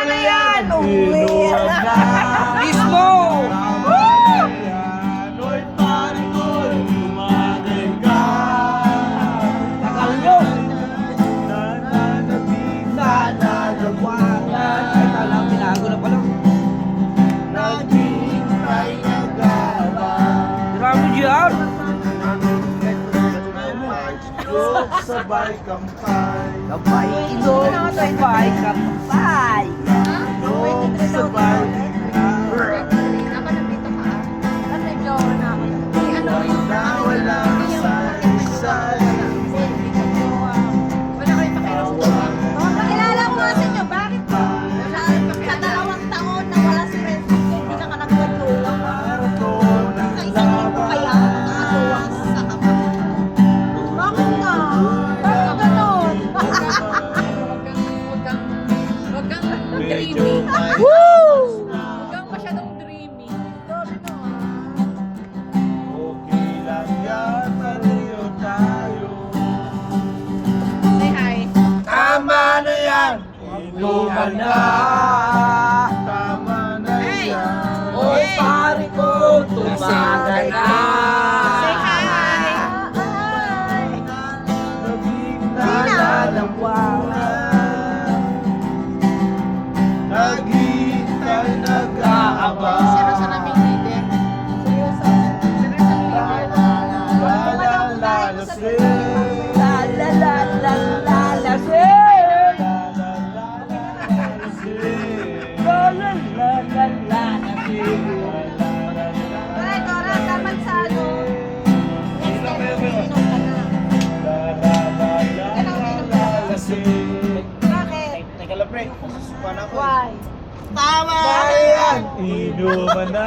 na yan! Uwi! Inuman na. Mismo! Ano'y pare ko, tumagay ka. Takal nyo! Nananabing nananawagan. Ay, kala ko binago na pala. Naghihintay nag-aabang. Tira mo dyan! Sabay kampay. Kapay, inom, kapay, kapay! Sabay nawala sa isay. Pakilala ko nga sa inyo, bakit po? Sa 2 taon na wala si Francisco, hindi na ka nagpatulong. Sa isang linggo kaya nakatuwang sa kapatid. Bakit nga? Bakit ganon? Huwag kang Medyo dreamy. may Huwag kang masyadong dreamy. Sabi ko, okay lang yan, maliyo tayo. Say hi. Tama na yan! Inuman na! Tama na yan! Oy, pare ko, tumagay ka! Say hi. Nabing nananawagan. Naghihintay nag-aabang. Sino sa naming leader? seryoso. Sino sa naming leader? Lalalalasing. La la la la la la si! La la la la la la si! Ay, Cora, dapat sa ano, next time, inom ka na. Lalalalasing. Bakit? Teka lang, pre. Masusupan ako. Why? Tama na yan! Inuman na!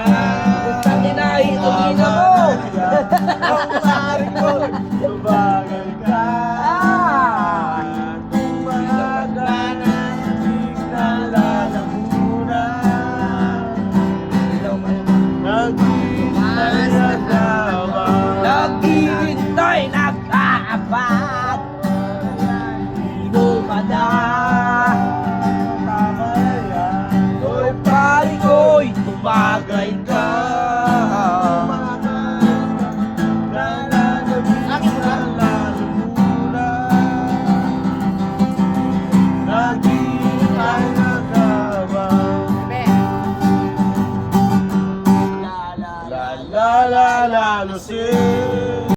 Tangina, inumin ako! Ang pare ko,